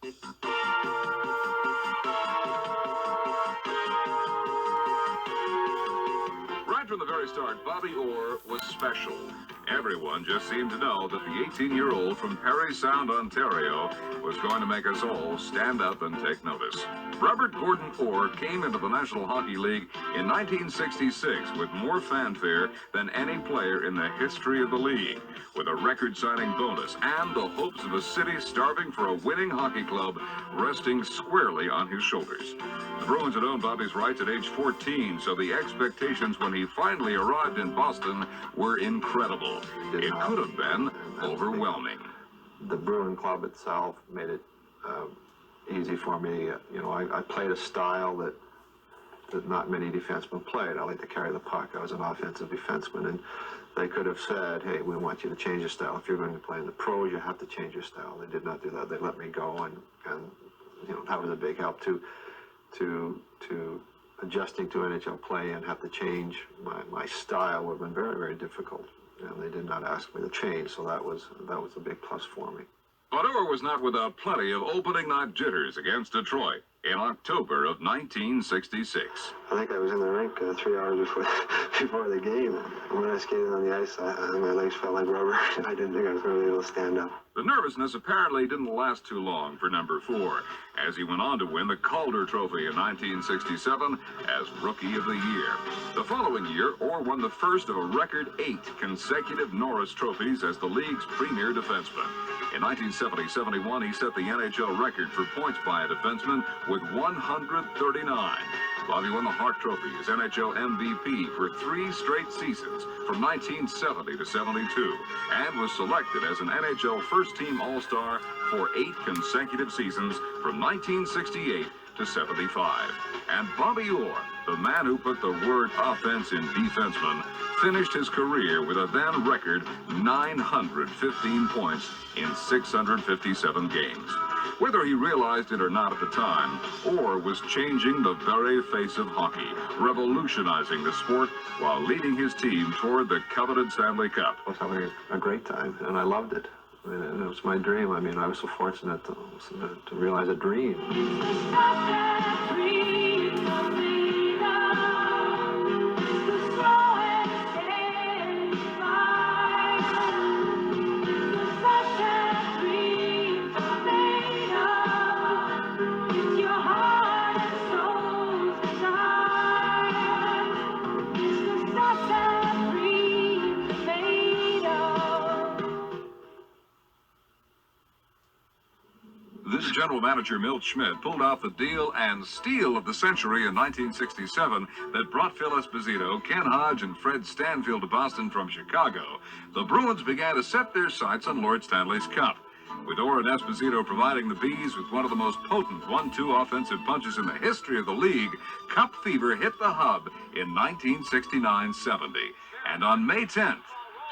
Right from the very start, Bobby Orr was special. Everyone just seemed to know that the 18-year-old from Parry Sound, Ontario, was going to make us all stand up and take notice. Robert Gordon Orr came into the National Hockey League in 1966 with more fanfare than any player in the history of the league, with a record-signing bonus and the hopes of a city starving for a winning hockey club resting squarely on his shoulders. The Bruins had owned Bobby's rights at age 14, so the expectations when he finally arrived in Boston were incredible. It could have been overwhelming. The Bruin club itself made it easy for me. You know, I played a style that not many defensemen played. I like to carry the puck. I was an offensive defenseman, and they could have said, hey, we want you to change your style. If you're going to play in the pros, you have to change your style. They did not do that. They let me go, and you know, that was a big help to adjusting to NHL play and have to change my style would have been very, very difficult. And they did not ask me to change, so that was a big plus for me. But Orr was not without plenty of opening night jitters against Detroit in October of 1966. I think I was in the rink 3 hours before the game. When I skated on the ice, my legs felt like rubber. I didn't think I was going to be able to stand up. The nervousness apparently didn't last too long for number 4, as he went on to win the Calder Trophy in 1967 as Rookie of the Year. The following year, Orr won the first of a record 8 consecutive Norris trophies as the league's premier defenseman. In 1970-71, he set the NHL record for points by a defenseman with 139. Bobby won the Hart Trophy as NHL MVP for 3 straight seasons from 1970 to 72 and was selected as an NHL first-team All-Star for 8 consecutive seasons from 1968 to 75. And Bobby Orr, the man who put the word offense in defenseman, finished his career with a then record 915 points in 657 games. Whether he realized it or not at the time, Orr was changing the very face of hockey, revolutionizing the sport while leading his team toward the coveted Stanley Cup. I was having a great time, and I loved it. I mean, it was my dream. I mean, I was so fortunate to realize a dream. This general manager, Milt Schmidt, pulled off the deal and steal of the century in 1967 that brought Phil Esposito, Ken Hodge, and Fred Stanfield to Boston from Chicago. The Bruins began to set their sights on Lord Stanley's Cup, with Orr and Esposito providing the Bees with one of the most potent 1-2 offensive punches in the history of the league. Cup fever hit the hub in 1969-70, and on May 10th,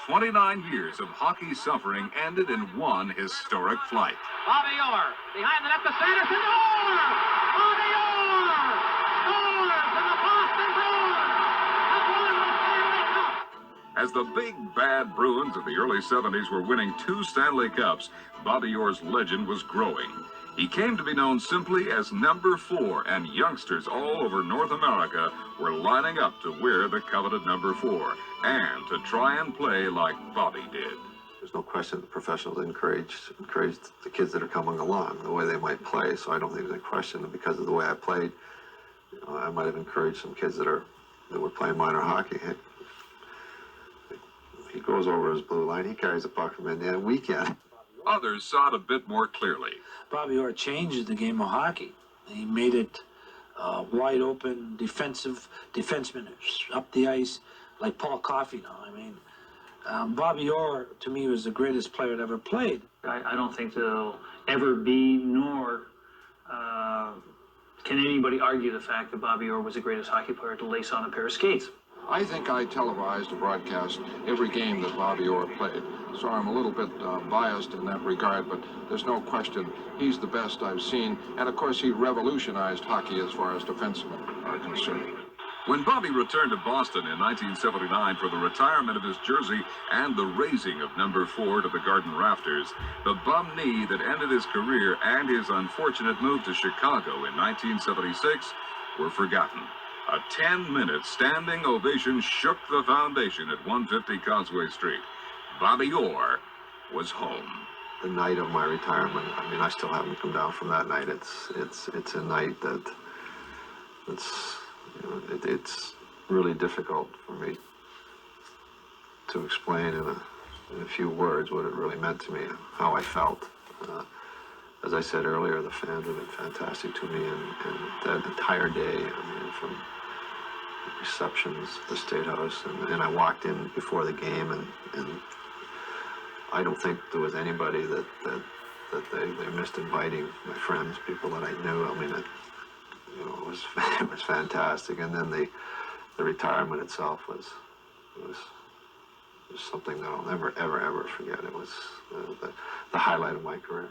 29 years of hockey suffering ended in one historic flight. Bobby Orr, behind the net to Sanderson. Orr! Bobby Orr! Scores in the Boston Bruins! Have won the Stanley Cup! As the big bad Bruins of the early 70s were winning 2 Stanley Cups, Bobby Orr's legend was growing. He came to be known simply as number 4, and youngsters all over North America were lining up to wear the coveted number 4 and to try and play like Bobby did. There's no question the professionals encourage the kids that are coming along the way they might play, so I don't think there's any question that because of the way I played, you know, I might have encouraged some kids that were playing minor hockey. Hey, he goes over his blue line, he carries the puck from end to end. We can. Others saw it a bit more clearly. Bobby Orr changed the game of hockey. He made it wide open, defensemen up the ice like Paul Coffey now. I mean, Bobby Orr, to me, was the greatest player that ever played. I don't think there'll ever be, nor can anybody argue the fact that Bobby Orr was the greatest hockey player to lace on a pair of skates. I think I televised and broadcast every game that Bobby Orr played, so I'm a little bit biased in that regard, but there's no question he's the best I've seen, and of course he revolutionized hockey as far as defensemen are concerned. When Bobby returned to Boston in 1979 for the retirement of his jersey and the raising of number 4 to the Garden rafters, the bum knee that ended his career and his unfortunate move to Chicago in 1976 were forgotten. A 10-minute standing ovation shook the foundation at 150 Causeway Street. Bobby Orr was home. The night of my retirement, I mean, I still haven't come down from that night. It's a night it's really difficult for me to explain in a few words what it really meant to me, how I felt. As I said earlier, the fans have been fantastic to me, and that entire day, I mean, from receptions, the State House, and I walked in before the game, and I don't think there was anybody that they missed inviting, my friends, people that I knew. I mean, it was fantastic. And then the retirement itself was something that I'll never, ever, ever forget. It was the highlight of my career.